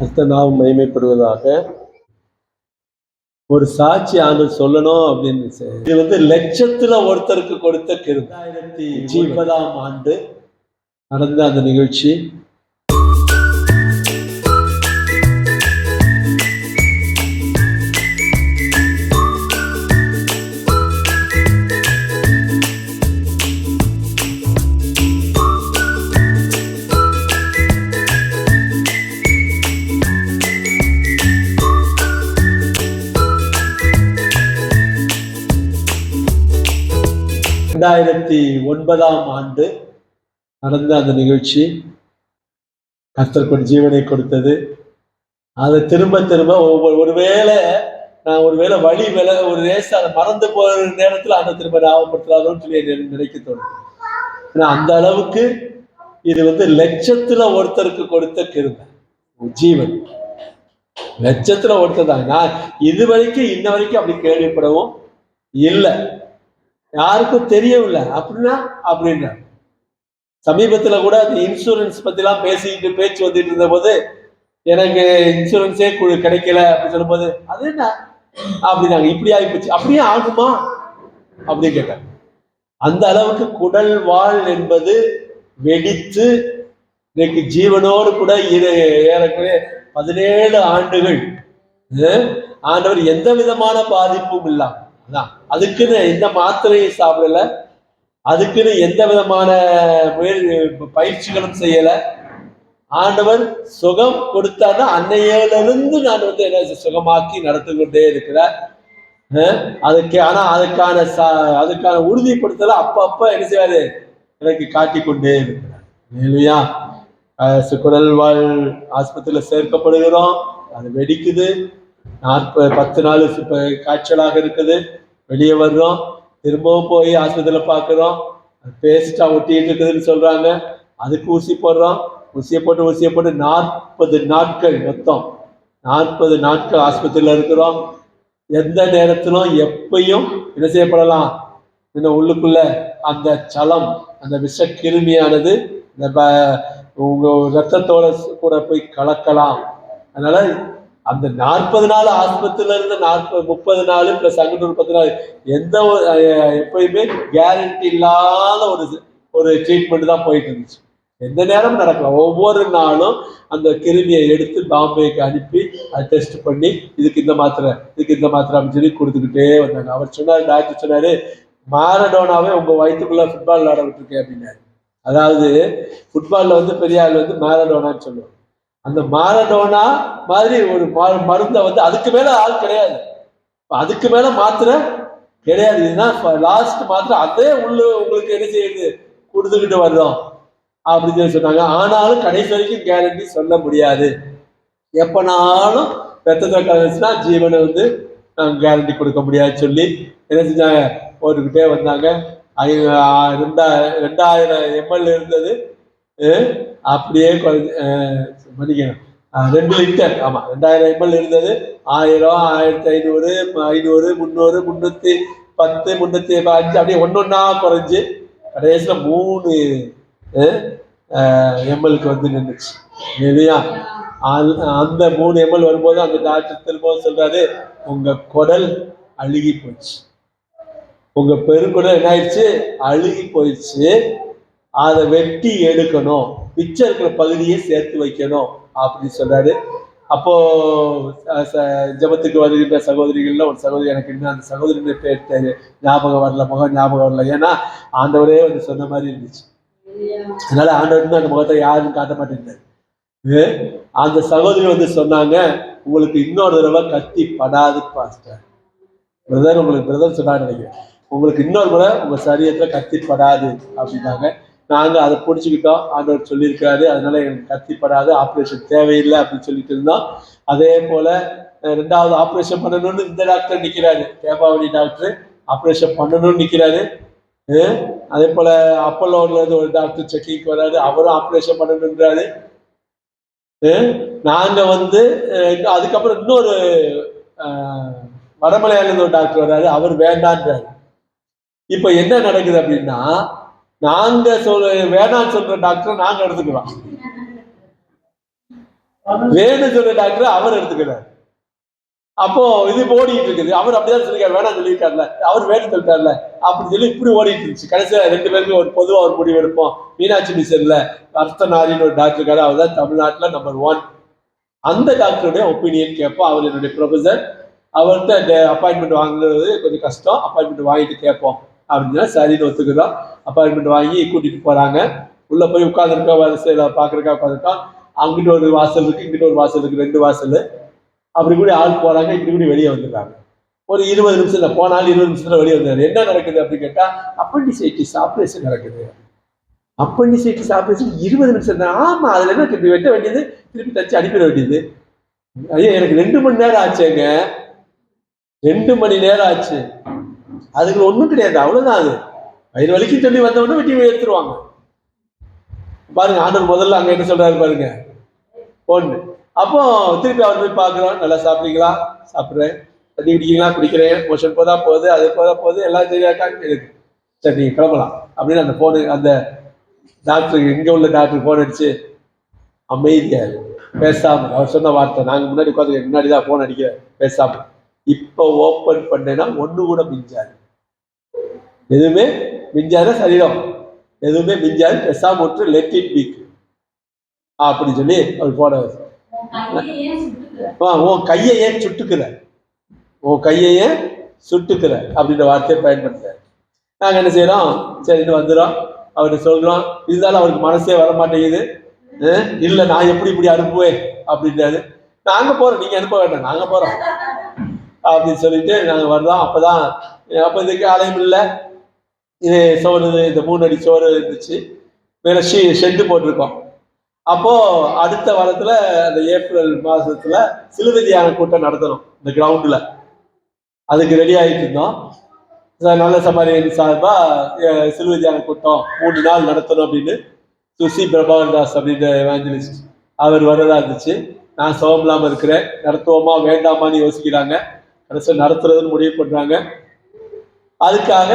அடுத்த நாம் மகிமைப்படுவதாக. ஒரு சாட்சி ஆண்டவர் சொல்லணும் அப்படின்னு இது லட்சத்துல ஒருத்தருக்கு கொடுத்த கிருபை. 2009ஆம் ஆண்டு நடந்த அந்த நிகழ்ச்சி. ரெண்டாயிரத்தி 2009ஆம் ஆண்டு நடந்த அந்த நிகழ்ச்சி கர்த்தர் ஜீவனை கொடுத்தது. அதை திரும்ப திரும்ப ஒருவேளை நான் வழி ஒரு ரேஸ் அதை மறந்து போற நேரத்தில் அந்த திரும்ப ஞாபகப்படுத்துறாரோன்னு சொல்லி நினைக்க தோணும். ஏன்னா அந்த அளவுக்கு இது லட்சத்துல ஒருத்தருக்கு கொடுத்த கிருபை, ஜீவன் லட்சத்துல ஒருத்தர் தான். நான் இது வரைக்கும் இன்ன வரைக்கும் அப்படி கேள்விப்படவும் இல்லை, யாருக்கும் தெரியவில்லை. அப்படின்னா சமீபத்துல கூட அந்த இன்சூரன்ஸ் பத்திலாம் பேச்சு வந்துட்டு இருந்த போது எனக்கு இன்சூரன்ஸே கிடைக்கல அப்படின்னு சொல்லும் போது அது என்ன அப்படின்னாங்க, இப்படி ஆகிப்போச்சு, அப்படியே ஆகுமா அப்படின்னு கேட்டாங்க. அந்த அளவுக்கு குடல் வாழ் என்பது வெடித்து இன்னைக்கு ஜீவனோடு கூட ஏறக்குறைய 17 ஆண்டுகள் ஆண்டவர் எந்த விதமான பாதிப்பும் இல்லாம, அதுக்குன்னு எந்த மாத்திரையும் சாப்பிடல, அதுக்குன்னு எந்த விதமான பயிற்சிகளும் செய்யல. ஆண்டவர் சுகம் கொடுத்தாருன்னா அன்னையிலிருந்து நான் என்ன சுகமாக்கி நடத்தி கொண்டே இருக்கிறார். அதுக்கான உறுதிப்படுத்தல அப்பப்ப என்ன செய்வாரு, எனக்கு காட்டி கொண்டே இருக்கிறார். இல்லையா? குடல் வாழ் ஆஸ்பத்திரியில சேர்க்கப்படுகிறோம், அது வெடிக்குது. 10 நாள் காய்ச்சலாக இருக்குது, வெளியே வர்றோம், திரும்பவும் போய் ஆஸ்பத்திரியில பார்க்குறோம், பேஸ்டா ஒட்டிட்டு இருக்குதுன்னு சொல்றாங்க. அதுக்கு ஊசி போடுறோம், ஊசியை போட்டு 40 நாட்கள் மொத்தம் 40 நாட்கள் ஆஸ்பத்திரியில இருக்கிறோம். எந்த நேரத்திலும் எப்பயும் என்ன செய்யப்படலாம், இந்த உள்ளுக்குள்ள அந்த சலம், அந்த விஷ கிருமியானது உங்க ரத்தத்தோட கூட போய் கலக்கலாம். அதனால அந்த 40 நாள் ஆஸ்பத்திரியில இருந்து 30 நாள் பிளஸ் அங்கிட்டு 10 நாள் எந்த எப்பயுமே கேரண்டி இல்லாத ஒரு ட்ரீட்மெண்ட் தான் போயிட்டு இருந்துச்சு. எந்த நேரம் நடக்கலாம். ஒவ்வொரு நாளும் அந்த கிருமியை எடுத்து பாம்பேக்கு அனுப்பி அதை டெஸ்ட் பண்ணி இதுக்கு இந்த மாத்திரை அப்படின்னு சொல்லி கொடுத்துக்கிட்டே வந்தாங்க. அவர் சொன்னார், டாக்டர் சொன்னாரு, மாரடோனாவே உங்க வயிற்றுக்குள்ள ஃபுட்பால் விளையாட விட்டுருக்கேன் அப்படின்னாரு. அதாவது ஃபுட்பால்ல பெரிய ஆள் மாரடோனான்னு சொல்லுவாங்க. அந்த மாரடோனா மாதிரி ஒரு மருந்தை அதுக்கு மேல ஆள் கிடையாது, அதுக்கு மேல மாத்திரை கிடையாது. இதுதான் லாஸ்ட் மாத்திரை, அதே உங்களுக்கு என்ன செய்யுது, கொடுத்துக்கிட்டு வர்றோம் அப்படின்னு சொல்லி சொன்னாங்க. ஆனாலும் கடைசி வரைக்கும் கேரண்டி சொல்ல முடியாது. எப்பனாலும் ரத்தத்தை கலந்துச்சுன்னா ஜீவனை கேரண்டி கொடுக்க முடியாது சொல்லி என்ன செஞ்சாங்க, போட்டுக்கிட்டே வந்தாங்க. 2000 ml இருந்தது, அப்படியே மன்னிக்கணும் 2 லிட்டர், ஆமா 2000 ml இருந்தது. 1000, 1500, 500, 300, 310, 305 அப்படியே ஒன்னொன்னா குறைஞ்சு கடைசியில 3 ml நின்றுச்சு. இல்லையா? அந்த 3 ml வரும்போது அந்த டாக்டர் திரும்ப சொல்றாரு, உங்க குடல் அழுகி போச்சு, உங்க பெருங்குடல் என்ன ஆயிடுச்சு, அழுகி போயிடுச்சு, அதை வெட்டி எடுக்கணும், மிச்சம் இருக்கிற பகுதியை சேர்த்து வைக்கணும் அப்படின்னு சொல்றாரு. அப்போ ஜபத்துக்கு வருகின்ற சகோதரிகள்ல ஒரு சகோதரி, எனக்கு இன்னும் அந்த சகோதரியுடைய பேர் ஞாபகம் வரல, முகம் ஞாபகம் வரல, ஏன்னா ஆண்டவரே சொன்ன மாதிரி இருந்துச்சு. அதனால ஆண்டவர் அந்த முகத்தை யாரும் காட்ட மாட்டேங்கிறாரு. அந்த சகோதரி சொன்னாங்க, உங்களுக்கு இன்னொரு தடவை கத்தி படாது பாஸ்டர், பிரதர் சொன்னான்னு நினைக்கிறேன், உங்களுக்கு இன்னொரு முறை உங்க சரீரத்துல கத்திப்படாது அப்படின்னாங்க. நாங்க அதை பிடிச்சிக்கிட்டோம், ஆண்டவர் சொல்லியிருக்காரு, அதனால எனக்கு கத்திப்படாது, ஆப்ரேஷன் தேவையில்லை அப்படின்னு சொல்லிட்டு இருந்தோம். அதே போல 2வது ஆப்ரேஷன் பண்ணணும்னு இந்த டாக்டர் நிக்கிறாரு, கேபாவடி டாக்டர் ஆப்ரேஷன் பண்ணணும்னு நிக்கிறாரு. அதே போல அப்பல்லோல இருந்து ஒரு டாக்டர் செக்கிங்க்கு வராரு, அவரும் ஆப்ரேஷன் பண்ணணுன்றாரு. நாங்க அதுக்கப்புறம் இன்னொரு வடமலையாள ஒரு டாக்டர் வர்றாரு, அவர் வேண்டான்றாரு. இப்ப என்ன நடக்குது அப்படின்னா, நாங்க வேணான்னு சொல்ற டாக்டர் நாங்க எடுத்துக்கலாம். வேணும்னு சொல்ற டாக்டர் அவர் எடுத்துக்கிறார். அப்போ இது ஓடிட்டு இருக்குது. அவர் அப்படிதான் சொல்லிருக்காரு, வேணாம் சொல்லியிருக்காருல, அவர் வேணும் சொல்லிட்டார்ல அப்படின்னு சொல்லி இப்படி ஓடிட்டு இருந்துச்சு. கடைசியா 2 பேருக்கும் ஒரு பொதுவா ஒரு முடிவு எடுப்போம். மீனாட்சி மிஷன்ல அர்த்தநாரின்னு ஒரு டாக்டர் இருக்காரு, அவர் தான் தமிழ்நாட்டுல நம்பர் 1. அந்த டாக்டருடைய ஒப்பீனியன் கேட்போம். அவர் என்னுடைய ப்ரொஃபசர், அவர்கிட்ட அப்பாயின்மெண்ட் வாங்குறது கொஞ்சம் கஷ்டம், அப்பாயின்மெண்ட் வாங்கிட்டு கேட்போம் அப்படின்னா சரின்னு ஒத்துக்குதான். அப்பாயின்மெண்ட் வாங்கி கூட்டிட்டு போறாங்க. உள்ள போய் உட்காந்துருக்கா, வரிசையில பாக்குறக்கா உட்காந்துருக்கான். அங்கிட்ட ஒரு வாசல் இருக்கு, இங்கிட்ட ஒரு வாசல் இருக்கு, 2 வாசல். அப்படி கூட ஆள் போறாங்க, இப்படி கூட வெளியே வந்துடுறாங்க. ஒரு 20 நிமிஷத்துல போனாலும் 20 நிமிஷத்துல வெளியே வந்தாரு. என்ன நடக்குது அப்படின்னு கேட்டா, அப்பண்டிசைட்டிஸ் ஆப்ரேஷன் நடக்குது. அப்பண்டிசைட்டிஸ் ஆப்ரேஷன் 20 நிமிஷம் தான். ஆமா, அதுல என்ன இப்படி வெட்ட வேண்டியது, திருப்பி தச்சு அனுப்பிட வேண்டியது. ஐயா எனக்கு 2 மணி நேரம் ஆச்சுங்க, 2 மணி நேரம் ஆச்சு. அதுக்கு ஒண்ணும் கிடையாது, அவ்வளவுதான். அது வயிறு வலிக்கு சொல்லி வந்தவொடனே வெட்டி எடுத்துருவாங்க. பாருங்க, ஆண்டவர் முதல்ல அங்க என்ன சொல்றாரு பாருங்க, ஒண்ணு. அப்போ திருப்பி அவர் போய் பாக்குறோம், நல்லா சாப்பிடுறீங்களா, சாப்பிடுறேன். தண்ணி குடிக்கிறீங்களா, குடிக்கிறேன். மோஷன் போதா போகுது, அது போதா போகுது, எல்லாம் சரியாக்கா இருக்கு, சரி நீங்க கிளம்பலாம் அப்படின்னு அந்த போனு அந்த டாக்டருக்கு, இங்க உள்ள டாக்டருக்கு போன் அடிச்சு அமைதியா பேசாம, அவர் சொன்ன வார்த்தை, நாங்க முன்னாடி உட்காந்து முன்னாடிதான் போன் அடிக்க, பேசாம இப்ப ஓப்பன் பண்ணேன்னா ஒண்ணு கூட மிஞ்சாது, எதுவுமே மிஞ்சாத சரீரம், எதுவுமே மிஞ்சாது, பேசாம விட்டு லெட் இட் பீக் அப்படி சொல்லி அவர் போன. உன் கையை ஏன் சுட்டுக்கிற, உன் கையை ஏன் சுட்டுக்கிற அப்படின்ற வார்த்தையை பயன்படுத்த. நாங்க என்ன செய்யறோம், சரின்னு வந்துடும். அவர்கிட்ட சொல்றோம். இருந்தாலும் அவருக்கு மனசே வர மாட்டேங்குது. இல்ல நான் எப்படி இப்படி அனுப்புவேன் அப்படின்றாரு. நாங்க போறோம், நீங்க அனுப்ப வேண்டாம், நாங்க போறோம் அப்படின்னு சொல்லிட்டு நாங்க வர்றோம். அப்பதான் அப்ப இதுக்கு ஆலயம் இல்லை, இது சோறு, இந்த 3 அடி சோறு இருந்துச்சு, மேல ஷெட்டு போட்டிருக்கோம். அப்போ அடுத்த வாரத்துல அந்த ஏப்ரல் மாசத்துல சிலுவை தியான கூட்டம் நடத்தணும் இந்த கிரவுண்ட்ல. அதுக்கு ரெடி ஆகிட்டு இருந்தோம். நல்ல சமாரியன் சார்பா சிலுவை தியான கூட்டம் 3 நாள் நடத்தணும் அப்படின்னு சுசி பிரபாகர் தாஸ் அப்படின்ற எவாஞ்சலிஸ்ட் அவர் வரதா இருந்துச்சு. நான் சோகம் இல்லாம இருக்கிறேன், நடத்துவோமா வேண்டாமான்னு யோசிக்கிறாங்க. கடைசியில் நடத்துறதுன்னு முடிவு பண்றாங்க. அதுக்காக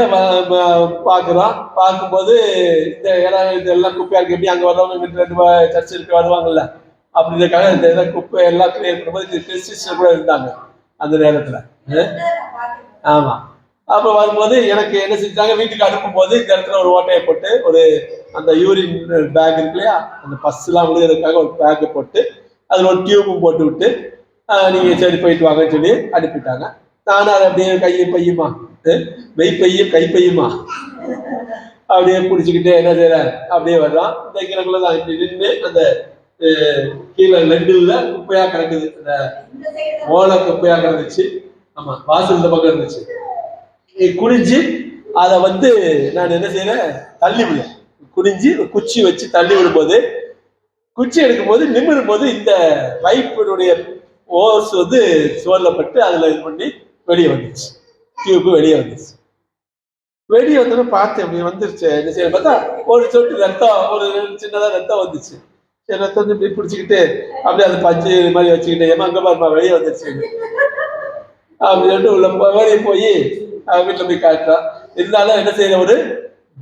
பார்க்குறோம். பார்க்கும்போது இந்த இடம் இதெல்லாம் குப்பையா கட்டி அங்கே வரவங்க 2 சர்ச்சுக்கு வருவாங்கல்ல, அப்படின்றதுக்காக இந்த இடம் குப்பை எல்லாம் கிளியர் பண்ணும்போது கிறிஸ்டியன்ஸ் கூட இருந்தாங்க அந்த நேரத்தில். ஆமாம். அப்போ வரும்போது எனக்கு என்ன செஞ்சாங்க, வீட்டுக்கு அனுப்பும்போது இந்த இடத்துல ஒரு ஓட்டையை போட்டு, ஒரு அந்த யூரின் பேக் இருக்கு இல்லையா, அந்த பஸ்லாம் விழுகிறதுக்காக ஒரு பேக்கை போட்டு அதில் ஒரு டியூபும் போட்டு விட்டு நீங்கள் சரி போயிட்டு வாங்கன்னு சொல்லி அனுப்பிட்டாங்க. நானும் அதை அப்படியே கையை பையுமா, மெய்ப்பையும் கைப்பையுமா அப்படியே பிடிச்சிக்கிட்டு என்ன செய்யற அப்படியே வர்றான். இந்த கிழக்குள்ளதான் நின்று அந்த கீழே லெண்டுல குப்பையா கிடக்குது, அந்த ஓலை குப்பையா கிடந்துச்சு. ஆமா, வாசல் இந்த பக்கம் இருந்துச்சு. குனிஞ்சு அதை நான் என்ன செய்யறேன், தள்ளி விட, குனிஞ்சு குச்சி வச்சு தள்ளி விடும்போது, குச்சி எடுக்கும் போது நிமிரும் போது இந்த பைப்பினுடைய ஓர்ஸ் சுவர்ல பட்டு அதுல இது பண்ணி வெளியே வந்துச்சு, டியூப் வெளியே வந்துச்சு. வெளியே வந்தோன்னு பார்த்தேன், அப்படி வந்துருச்சு. என்ன செய்ய பார்த்தா ஒரு சொட்டு ரத்தம், ஒரு சின்னதா ரத்தம் வந்துச்சு. சரி, ரத்தம் இப்படி பிடிச்சிக்கிட்டு அப்படியே அந்த பஞ்சு மாதிரி வச்சுக்கிட்டு, ஏமா அங்க பாருமா வெளியே வந்துருச்சு அப்படின்னு சொல்லிட்டு உள்ள வெளியே போய் வீட்டில் போய் காட்டுறான். இருந்தாலும் என்ன செய்யற ஒரு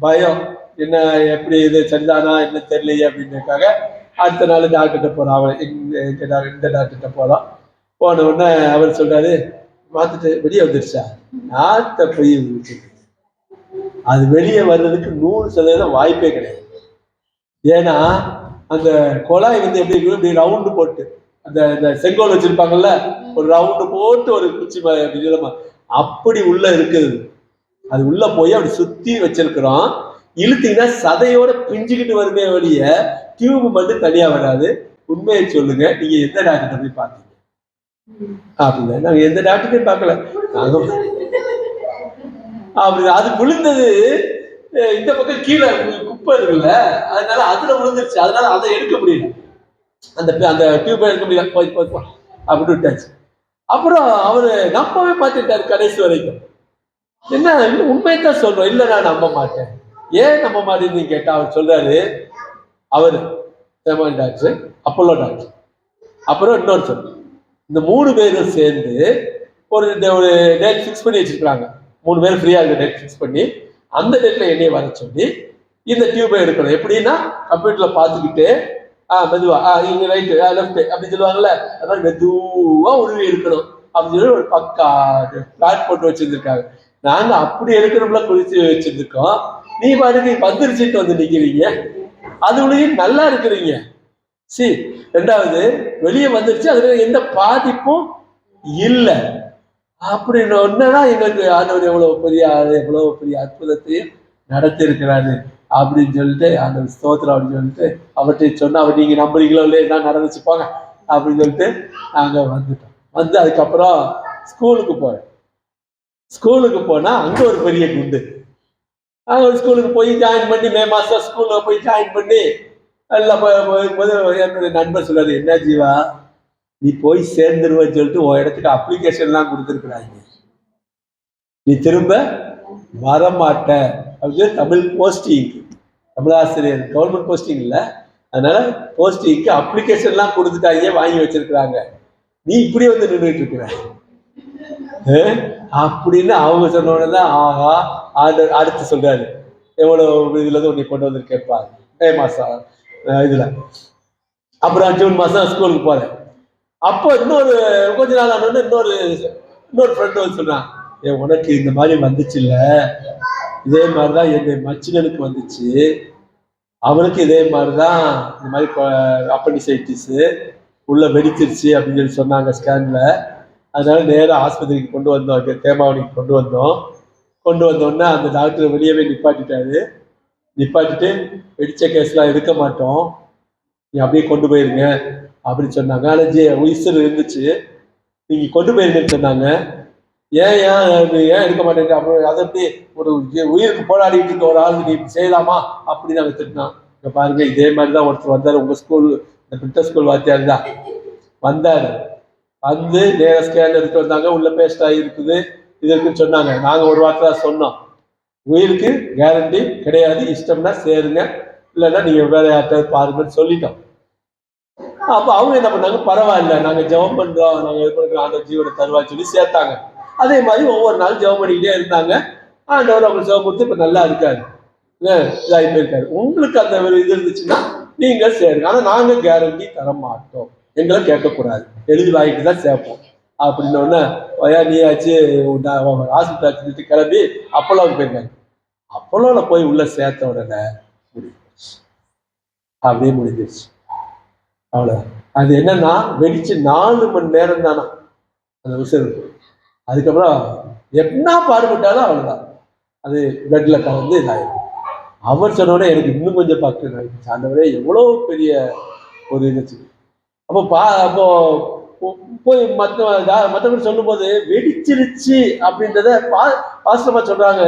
பயம், என்ன எப்படி இது சரிதானா என்ன தெரியலையே அப்படின்றதுக்காக அடுத்த நாள் டாக்டர்கிட்ட போறான். அவன் இந்த டாக்டர்கிட்ட போறான். போன உடனே அவர் சொல்றாரு, பார்த்துட்டு வெளியே வந்துருச்சா, நாட்டை போய் அது வெளியே வர்றதுக்கு 100% வாய்ப்பே கிடையாது. ஏன்னா அந்த குழாய் எப்படி இருக்கு, இப்படி ரவுண்டு போட்டு அந்த செங்கோல் வச்சிருப்பாங்கல்ல, ஒரு ரவுண்டு போட்டு ஒரு குச்சி அப்படி உள்ள இருக்குது. அது உள்ள போய் அப்படி சுத்தி வச்சிருக்கிறோம். இழுத்தீங்கன்னா சதையோட பிஞ்சுக்கிட்டு வருமே வழிய டியூப் மட்டும் தனியா வராது. உண்மையை சொல்லுங்க, நீங்க எந்த டாக்டர் போய் பார்த்தீங்க அப்படின்னா? நாங்க எந்த டாக்டரையும் பார்க்கல. நாங்க அப்படி அது விழுந்தது இந்த பக்கம் கீழே குப்பை இருக்குல்ல, அதனால அதுல விழுந்துருச்சு. அதனால அதை எடுக்க முடியல, அந்த டியூப் எடுக்க முடியல, அப்படி விட்டாச்சு. அப்புறம் அவரு நம்பவே மாட்டேன்ட்டாரு கடைசி வரைக்கும். என்ன உண்மையத்தான் சொல்றோம், இல்ல நான் நம்ப மாட்டேன். ஏன் நம்ப மாட்டேன்னு கேட்டா அவர் சொல்றாரு, அவரு செமன் டாக்டர், அப்போலோ டாக்டர், அப்புறம் இன்னொரு சொல், இந்த 3 பேரும் சேர்ந்து ஒரு டேட் ஃபிக்ஸ் பண்ணி வச்சிருக்காங்க. 3 பேர் ஃப்ரீயா இருக்க டேட் ஃபிக்ஸ் பண்ணி அந்த டேட்ல என்னைய வர சொல்லி இந்த டியூபை எடுக்கணும். எப்படின்னா கம்ப்யூட்டர்ல பார்த்துக்கிட்டு மெதுவா இங்க ரைட்டு லெஃப்ட் அப்படி சொல்லுவாங்கல்ல, அது மாதிரி மெதுவா உருவி இருக்கணும் அப்படின்னு சொல்லி ஒரு பக்கா பிளாட் போட்டு வச்சிருந்திருக்காங்க. நாங்க அப்படி எடுக்கிறோம்ல குளிச்சு வச்சிருந்துருக்கோம். நீ பாட்டுக்கு வந்துருச்சுட்டு வந்து நிக்கிறீங்க, அதுலயும் நல்லா இருக்கிறீங்க. சரி, ரெண்டாவது வெளியே வந்துருச்சு, அதுல எந்த பாதிப்பும் இல்லை அப்படின்னு ஒன்னுதான் எங்களுக்கு ஆண்டவர் எவ்வளவு பெரிய ஆளு, எவ்வளவு பெரிய அற்புதத்தையும் நடத்தி இருக்கிறாரு அப்படின்னு சொல்லிட்டு ஆண்டவர் ஸ்தோத்திரம் அப்படின்னு சொல்லிட்டு அவர்கிட்ட சொன்னா, அவர் நீங்க நம்புறீங்களோ இல்லையே என்ன நடந்துச்சு போங்க அப்படின்னு சொல்லிட்டு நாங்க வந்துட்டோம். வந்து அதுக்கப்புறம் ஸ்கூலுக்கு போறேன். ஸ்கூலுக்கு போனா அங்க ஒரு பெரிய குண்டு. ஒரு ஸ்கூலுக்கு போய் ஜாயின் பண்ணி மே மாசம் ஸ்கூல்ல போய் ஜாயின் பண்ணி எல்லாம் போகும்போது என்னுடைய நண்பர் சொல்றாரு, என்ன ஜீவா நீ போய் சேர்ந்துருவன்னு சொல்லிட்டு உன் இடத்துக்கு அப்ளிகேஷன் எல்லாம் கொடுத்துருக்குறாங்க, நீ திரும்ப வரமாட்ட அப்படின்னு தமிழ் போஸ்டிங், தமிழாசிரியர் கவர்மெண்ட் போஸ்டிங் இல்லை, அதனால போஸ்டிங்க்கு அப்ளிகேஷன் எல்லாம் கொடுத்துட்டாங்க, வாங்கி வச்சிருக்கிறாங்க, நீ இப்படி வந்து நின்றுட்டு இருக்கிற அப்படின்னு அவங்க சொன்ன உடனே ஆஹா அடுத்து சொல்றாரு, எவ்வளவு இதுல இருந்து உன்னை கொண்டு வந்து கேட்பாங்க மே மாசம் இதுல. அப்புறம் ஜூன் மாசம் ஸ்கூலுக்கு போறேன். அப்போ இன்னொரு கொஞ்ச நாள் ஆனோன்னு இன்னொரு ஃப்ரெண்டு வந்து சொன்னான், உனக்கு இந்த மாதிரி வந்துச்சு இல்ல, இதே மாதிரிதான் என் மச்சினனுக்கு வந்துச்சு, அவனுக்கு இதே மாதிரிதான் இந்த மாதிரி அப்பண்டிசைட்டிஸ் உள்ள வெடிச்சிருச்சு அப்படின்னு சொல்லி சொன்னாங்க ஸ்கேன்ல. அதனால நேராக ஆஸ்பத்திரிக்கு கொண்டு வந்தோம், தேமாவளிக்கு கொண்டு வந்தோடனே அந்த டாக்டர் வெளியவே நிப்பாட்டிட்டு வெடிச்ச கேஸ்லாம் எடுக்க மாட்டோம், நீ அப்படியே கொண்டு போயிருங்க அப்படின்னு சொன்னாங்க. ஆனால் உயிர் இருந்துச்சு, நீங்க கொண்டு போயிருங்கன்னு சொன்னாங்க. ஏன் எடுக்க மாட்டேங்க, அப்புறம் அதை எப்படி ஒரு உயிருக்கு போராடிட்டு இருக்க ஒரு ஆள் நீ செய்யலாமா அப்படின்னு நாங்கள் திட்டினோம். இங்க பாருங்க, இதே மாதிரிதான் ஒருத்தர் வந்தார், உங்க ஸ்கூல் பிரிட்டர் ஸ்கூல் வாத்தியார் தான் வந்தாரு, வந்து நேர ஸ்கேன் எடுத்து வந்தாங்க, உள்ள பேஸ்ட் ஆகி இருக்குது இது இருக்குன்னு சொன்னாங்க. நாங்க ஒரு வார்த்தை தான் சொன்னோம், உயிருக்கு கேரண்டி கிடையாது, இஷ்டம்னா சேருங்க, இல்லைன்னா நீங்க வேற யார்ட்டாவது பாருங்கன்னு சொல்லிட்டோம். அப்ப அவங்க என்ன பண்ணாங்க, பரவாயில்ல நாங்க ஜெபம் பண்றோம், நாங்க இது பண்றோம், அந்த ஜீவனை தருவான்னு சொல்லி சேர்த்தாங்க. அதே மாதிரி ஒவ்வொரு நாள் ஜெபம் பண்ணிக்கிட்டே இருந்தாங்க. ஆண்டவர் அவங்க ஜெபம் கொடுத்து இப்ப நல்லா இருக்காரு, இதாகி போயிருக்காரு. உங்களுக்கு அந்த ஒரு இது இருந்துச்சுன்னா நீங்க சேருங்க, ஆனா நாங்க கேரண்டி தர மாட்டோம், எங்களை கேட்கக்கூடாது, எழுதி வாங்கிட்டு தான் சேர்ப்போம் அப்படின்னு ஒண்ணு. நீயாச்சு ஹாஸ்பிட்டல் கிளம்பி அப்போலோவுக்கு போயிருக்காங்க. அப்போலோல போய் உள்ள சேர்த்த உடனே அப்படியே முடிஞ்சிருச்சு, அவ்வளவு. அது என்னன்னா வெடிச்சு 4 மணி நேரம் தானா அந்த உசுறு. அதுக்கப்புறம் என்ன பாடுபட்டாலும் அவ்வளவுதான், அது பிளட்ல கலந்து இதாயிடும். அவர் சொன்னோட எனக்கு இன்னும் கொஞ்சம் பக்கம் ஆயிடுச்சு, ஆண்டவரே எவ்வளவு பெரிய ஒரு இது. அப்போ போய் மற்றபடி சொல்லும் போது வெடிச்சிருச்சு அப்படின்றத பாஸ்டமா சொல்றாங்க.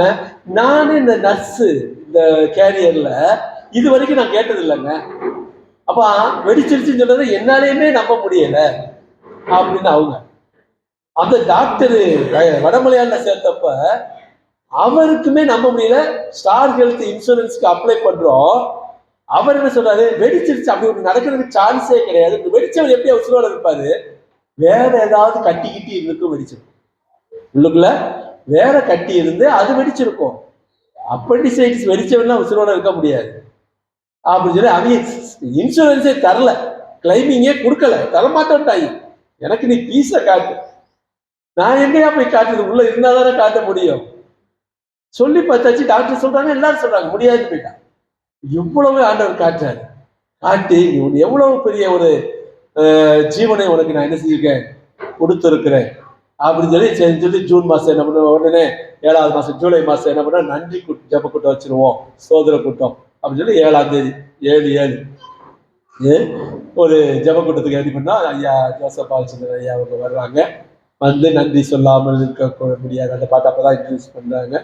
நானே இந்த நர்ஸு இந்த கேரியர்ல இது வரைக்கும் நான் கேட்டது இல்லைங்க. அப்ப வெடிச்சிருச்சுன்னு சொன்னதை என்னாலேயுமே நம்ப முடியல அப்படின்னு அவங்க. அந்த டாக்டரு வடமலையாள சேர்த்தப்ப அவருக்குமே நம்ப முடியல. ஸ்டார் ஹெல்த் இன்சூரன்ஸ்க்கு அப்ளை பண்றோம், அவர் என்ன சொல்றாரு, வெடிச்சிருச்சு, அப்படி ஒரு நடக்கிறதுக்கு சான்ஸே கிடையாது, வெடிச்சவர் எப்படி உசுரோட இருப்பாரு, வேற ஏதாவது கட்டிக்கிட்டு இருந்துக்கும் வெடிச்சிருக்கும், உள்ளுக்குள்ள வேற கட்டி இருந்து அது வெடிச்சிருக்கும். அப்பண்டிசைட்டிஸ் வெடிச்சவன்னா உசுரோட இருக்க முடியாது அப்படின்னு சொல்லி அவங்க இன்சூரன்ஸே தரல, கிளைமிங்கே கொடுக்கல, தரமாட்டோன்ட்டாங்க. எனக்கு நீ பீஸை காட்டு, நான் எங்கேயா போய் காட்டுறது, உள்ள இருந்தாதானே காட்ட முடியும். சொல்லி பார்த்தாச்சு, டாக்டர் சொல்றாங்க, எல்லாரும் சொல்றாங்க, முடியாதுன்னு போயிட்டான். எவ்வளவு ஆண்டவர் காட்டுறாரு, காட்டி எவ்வளவு பெரிய ஒரு ஜீவனை உனக்கு நான் என்ன செஞ்சிருக்கேன், கொடுத்துருக்கிறேன் அப்படின்னு சொல்லி ஜூன் மாசம் என்ன பண்ண, உடனே 7வது மாசம் ஜூலை மாசம் என்ன பண்ண, நன்றி ஜப கூட்டம் வச்சிருவோம், சோதர கூட்டம் அப்படின்னு சொல்லி 7ஆம் தேதி 7/7 ஒரு ஜப கூட்டத்துக்கு ரெடி பண்ணா, ஐயா ஜோசப் பாலச்சந்திரன் ஐயா அவங்க வர்றாங்க. வந்து நன்றி சொல்லாமல் இருக்க முடியாது, அந்த பாட்டு அப்பதான் இன்ட்ரடியூஸ் பண்றாங்க,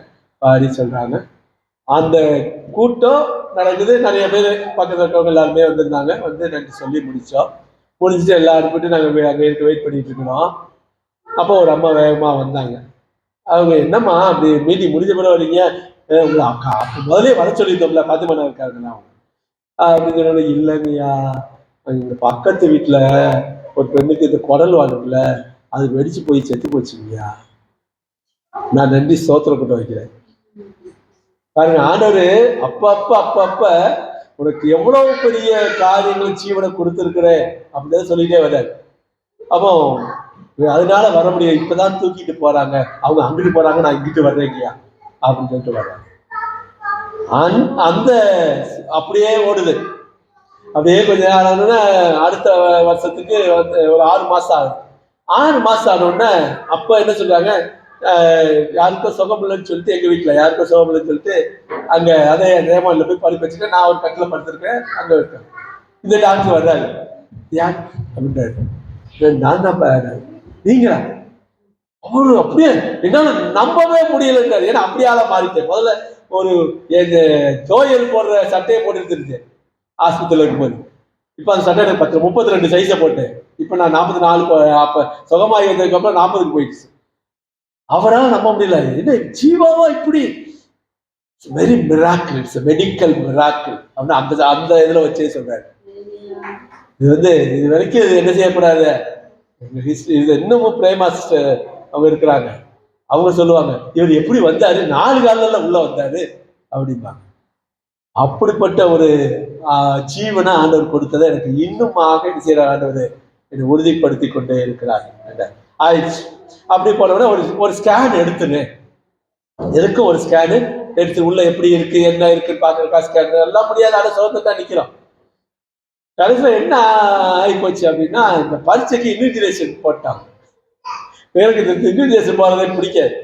பாடி சொல்றாங்க. அந்த கூட்டம் நடக்குது, நிறைய பேர் பக்கத்தில் இருக்கவங்க எல்லாருமே வந்திருந்தாங்க. வந்து நன்றி சொல்லி முடிச்சுட்டு எல்லாரும் போட்டு நாங்கள் அங்கே இருக்க வெயிட் பண்ணிட்டு இருக்கணும். அப்போ ஒரு அம்மா வேகமா வந்தாங்க. அவங்க என்னம்மா அப்படி மீட்டிங் முடிஞ்ச பிறகு வரீங்க, உங்களை அப்போ முதலே வர சொல்லியிருந்தோம்ல, பாத்திமானா இருக்காருங்களா அப்படின்னு சொன்ன. இல்லைங்கய்யா, எங்க பக்கத்து வீட்டுல ஒரு பெண்ணுக்கு இந்த குடல் வாங்குல, அது வெடிச்சு போய் செத்து போச்சுங்கய்யா, நான் நன்றி ஸ்தோத்திர கூட்டம் வைக்கிறேன். பாருங்க, ஆண்டவர் அப்பப்ப உனக்கு எவ்வளவு பெரிய காரியங்கள் ஜீவனை கொடுத்துருக்குறேன் அப்படின்னு சொல்லிட்டே வர்றாரு. அப்போ அதனால வர முடியும், இப்பதான் தூக்கிட்டு போறாங்க, அவங்க அங்கிட்டு போறாங்க, நான் இங்கிட்டு வர்றேன் இல்லையா அப்படின்னு சொல்லிட்டு வர்றாங்க. அந்த அப்படியே ஓடுது. அப்படியே கொஞ்ச நேரம் ஆனோன்னா அடுத்த வருஷத்துக்கு ஒரு 6 மாசம் ஆகுது. 6 மாசம் ஆனோடனே அப்ப என்ன சொல்றாங்க, யாருக்கும் சுகம் இல்லைன்னு சொல்லிட்டு, எங்க வீட்டுல யாருக்கும் சுகம் இல்லைன்னு சொல்லிட்டு அங்க அதே ரேமான்ல போய் படுக்க வச்சுட்டு, நான் ஒரு கட்டில படுத்திருக்கேன், அங்க இருக்கேன். இந்த டாக்டர் வர்றாரு. யார் அப்படின்றாரு. நான் தான். நீங்களா? அவரு அப்படியே என்னால நம்பவே முடியலன்றாரு. ஏன்னா அப்படியால மாறிட்டேன். முதல்ல ஒரு எங்க ஜோயல் போடுற சட்டையை போட்டு இருந்தேன் ஆஸ்பத்திரியில் இருக்கும்போது. இப்ப அந்த சட்டை 32 சைஸை போட்டேன். இப்ப நான் 44, அப்ப சுகமாகி வந்ததுக்கு அப்புறம் 40க்கு போயிடுச்சு. அவரால் நம்ப முடியல. என்ன ஜீவாவா இப்படி? Very miracle, it's medical miracle அப்படின்னு அந்த இதுல வச்சே சொல்றாரு. இது இது வரைக்கும் இது என்ன செய்யக்கூடாது. ஹிஸ்டரி இது இன்னமும் பிரேமா சிஸ்டர் அவங்க இருக்கிறாங்க. அவங்க சொல்லுவாங்க, இவர் எப்படி வந்தாரு, 4 காலில உள்ள வந்தாரு அப்படிம்பாங்க. அப்படிப்பட்ட ஒரு ஜீவனை ஆண்டவர் கொடுத்ததை எனக்கு இன்னுமாக என்ன செய்யற ஆண்டவர் என்னை உறுதிப்படுத்தி கொண்டே இருக்கிறார். ஆயிடுச்சு. அப்படி போனோட ஒரு ஸ்கேன் எடுத்துனேன். எதுக்கும் ஒரு ஸ்கேனு எடுத்து உள்ள எப்படி இருக்கு என்ன இருக்குன்னு பாக்குறக்கா ஸ்கேன் எல்லாம் முடியாது. அதை சோர்ந்துதான் நிக்கிறோம். கடைசியில என்ன ஆகி போச்சு அப்படின்னா, இந்த பரீட்சைக்கு இன்விஜிலேஷன் போட்டாங்க. எனக்கு இந்த இன்விஜிலேஷன் போறதே பிடிக்காது.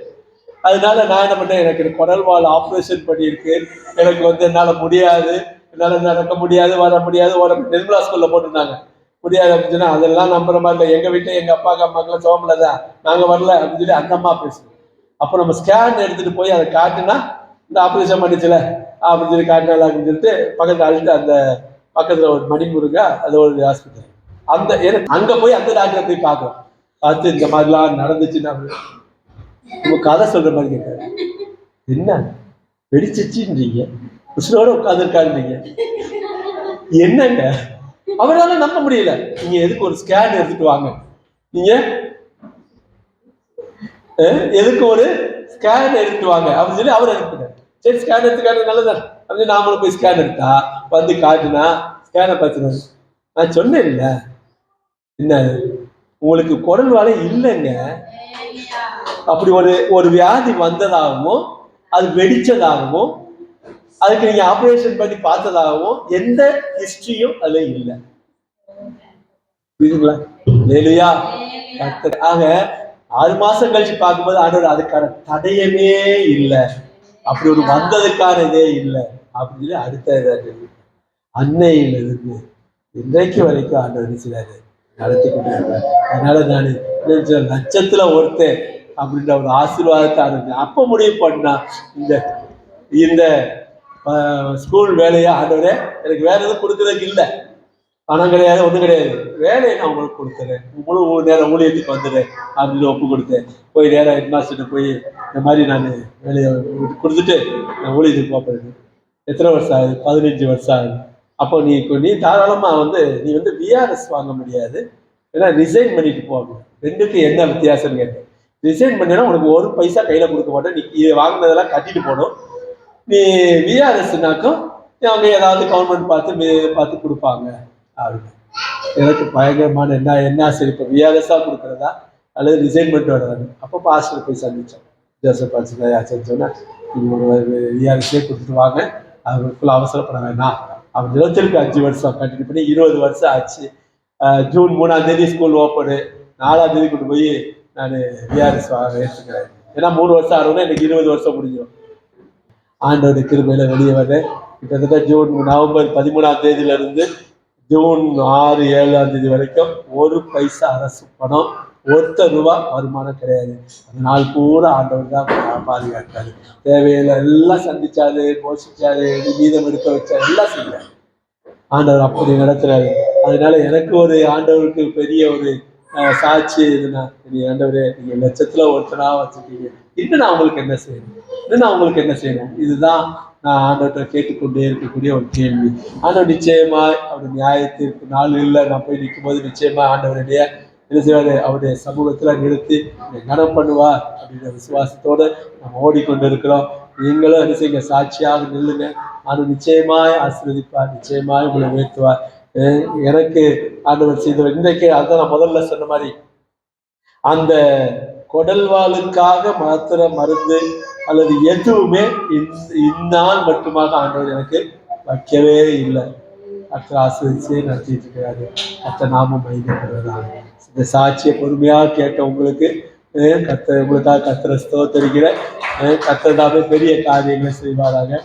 அதனால நான் என்ன பண்ணேன், எனக்கு குடல்வால் ஆப்ரேஷன் பண்ணியிருக்கு, எனக்கு என்னால முடியாது, என்னால நடக்க முடியாது, வர முடியாது, நிர்மலா ஸ்கூல்ல போட்டிருந்தாங்க. முடியாது அப்படின்னு சொன்னா அதெல்லாம் நம்புற மாதிரி இல்லை. எங்க வீட்டுல எங்க அம்மாக்கெல்லாம் சோமலதான், நாங்க வரல அப்படின்னு சொல்லி அந்த அம்மா பேசுவோம். அப்போ நம்ம ஸ்கேன் எடுத்துட்டு போய் அதை காட்டுனா, இந்த ஆப்ரேஷன் பண்ணிச்சுல அப்படின்னு சொல்லி காட்டினால அப்படின்னு சொல்லிட்டு பக்கத்துல அழுத்து, அந்த பக்கத்துல ஒரு மணிமுருகா அது ஒரு ஆஸ்பத்திரி, அந்த அங்க போய் அந்த டாக்டரை போய் பார்க்கணும். பார்த்து இந்த மாதிரிலாம் நடந்துச்சுன்னா நம்ம கதை சொல்ற மாதிரி கேட்காரு. என்ன வெடிச்சிச்சுன்றீங்க, உசுரோட உட்காந்துருக்காருன்றீங்க, என்னங்க அவரால நம்ப முடியல. நீங்க எதுக்கு ஒரு ஸ்கேன் எடுத்துட்டு வாங்க, நீங்க எதுக்கு ஒரு ஸ்கேன் எடுத்துட்டு வாங்க அப்படின்னு சொல்லி அவர் எடுத்துட்டார். சரி ஸ்கேன் எடுத்துக்காட்டு நல்லதான் அப்படின்னு நாமளும் போய் ஸ்கேன் எடுத்தா வந்து காட்டுனா ஸ்கேனை பார்த்துனாரு. நான் சொன்னேன் இல்ல, என்ன உங்களுக்கு குடல் வாழை இல்லைங்க, அப்படி ஒரு வியாதி வந்ததாகவும் அது வெடிச்சதாகவும் அதுக்கு நீங்க ஆபரேஷன் பண்ணி பார்த்ததாகவும் எந்த ஹிஸ்டரியும் அதுல இல்லை. புரியுதுங்களா? இல்லையா? ஆக 6 மாசம் கழிச்சு பார்க்கும்போது ஆண்டவர் அதுக்கான தடயமே இல்லை, அப்படி ஒரு வந்ததுக்கான இதே இல்லை அப்படின்னு சொல்லி அடுத்த அன்னையிலிருந்து இன்றைக்கு வரைக்கும் ஆண்டவர் செய்றாரு, நடத்தி கொண்டு இருக்காரு. அதனால நான் லட்சத்துல ஒருத்தன் அப்படின்ற ஒரு ஆசீர்வாதத்தை ஆரம்பிச்சேன். அப்ப முடிவு பண்ணா இந்த ஸ்கூல் வேலையா ஆண்டவரே எனக்கு வேற எதுவும் கொடுக்கறதுக்கு இல்லை, பணம் கிடையாது, ஒன்றும் கிடையாது, வேலையை நான் உங்களுக்கு கொடுத்துறேன், முழு நேரம் ஊழியத்துக்கு வந்துடுறேன் அப்படின்னு ஒப்பு கொடுத்தேன். போய் நேரம் ஹெட்மாஸ்டர்கிட்ட போய் இந்த மாதிரி நான் வேலையை கொடுத்துட்டு நான் ஊழியத்துக்கு போகிறேன். எத்தனை வருஷம் ஆகுது? 15 வருஷம் ஆகுது. அப்போ நீ தாராளமா நீ விஆர்எஸ் வாங்க முடியாது, ஏன்னா ரிசைன் பண்ணிட்டு போகணும். ரெண்டுக்கு என்ன வித்தியாசம்னு கேட்டேன். ரிசைன் பண்ணினா உனக்கு ஒரு பைசா கையில கொடுக்க மாட்டேன், நீ வாங்கினதெல்லாம் கட்டிட்டு போகணும். நீ விஆர்எஸ்னாக்கும் அவங்க ஏதாவது கவர்மெண்ட் பார்த்து கொடுப்பாங்க அப்படின்னு. எனக்கு பயங்கரமான என்ன சரி இப்போ விஆர்எஸ்ஸா கொடுக்குறதா அல்லது ரிசைன் பண்ணிட்டு வர்றதாங்க. அப்போ பாஸ்டர் போய் சந்திச்சோம். ஜோசப் பாஸ்டர் சொன்னா நீங்க ஒரு விஆர்எஸ்ஸே கொடுத்துட்டு வாங்க, அதுக்குள்ள அவசரப்பட வேணாம் அப்படின்னு திருப்பி 5 வருஷம் கண்டினியூ பண்ணி 20 வருஷம் ஆச்சு. ஜூன் 3ஆம் தேதி ஸ்கூல் ஓப்பனு, 4ஆம் தேதி கொண்டு போய் நான் விஆர்எஸ் ஏற்றுக்கிறேன். ஏன்னா 3 வருஷம் ஆகணும்னா எனக்கு 20 வருஷம் முடிஞ்சிடும். ஆண்டோட கிருபையில வெளியே வர்றேன். கிட்டத்தட்ட நவம்பர் 13ஆம் தேதியில இருந்து ஜூன் 6, 7ஆம் தேதி வரைக்கும் ஒரு பைசா அரசு பணம், ₹1 வருமானம் கிடையாது. அந்த நாள் பூரா ஆண்டவர் தான் பாதுகாத்தாரு. தேவையில்லை எல்லாம் சந்திச்சாரு, போஷிச்சாரு, மீதம் எடுக்க வச்சாரு, எல்லாம் செய்யறாரு. ஆண்டவர் அப்படி நடத்துறாரு. அதனால எனக்கு ஒரு ஆண்டவருக்கு பெரிய ஒரு சாட்சி எதுனா, நீ ஆண்டவரே நீங்க லட்சத்துல ஒருத்தனா வச்சுட்டீங்க, இன்னும் நான் உங்களுக்கு என்ன செய்யணும், இதுதான் நான் ஆண்டவர்கிட்ட கேட்டுக்கொண்டே இருக்கக்கூடிய ஒரு கேள்வி. ஆண்டவர் நிச்சயமா அவருடைய நியாயத்திற்கு நாள் இல்லை, நான் போய் நிற்கும் போது நிச்சயமா ஆண்டவருடைய என்ன செய்வாரு, அவருடைய சமூகத்துல நிறுத்தி கனம் பண்ணுவார் அப்படின்ற விசுவாசத்தோடு நம்ம ஓடிக்கொண்டு இருக்கிறோம். நீங்களும் என்ன செய்யுங்க, சாட்சியாக நில்லுங்க. ஆண்டவர் நிச்சயமாய் ஆசீர்வதிப்பார், நிச்சயமாய் உங்களை உயர்த்துவார். எனக்கு ஆண்டவர் செய்த இன்றைக்கு அதான் நான் முதல்ல சொன்ன மாதிரி அந்த குடல்வாளுக்காக மாத்திர மருந்து அல்லது எதுவுமே இந்நாள் மட்டுமாக ஆண்டவர் எனக்கு வைக்கவே இல்லை. கர்த்தர் ஆசீர்வதிச்சே நடத்திட்டு இருக்கிறாரு. கர்த்தர் நாமம் மகிமைப்படுவதாக. இந்த சாட்சியை பொறுமையாக கேட்ட உங்களுக்கு கர்த்தர் உங்களுக்காக கர்த்தரை ஸ்தோத்தரிக்கிறேன். கர்த்தர் தாமே பெரிய காரியங்களை செய்வாராக.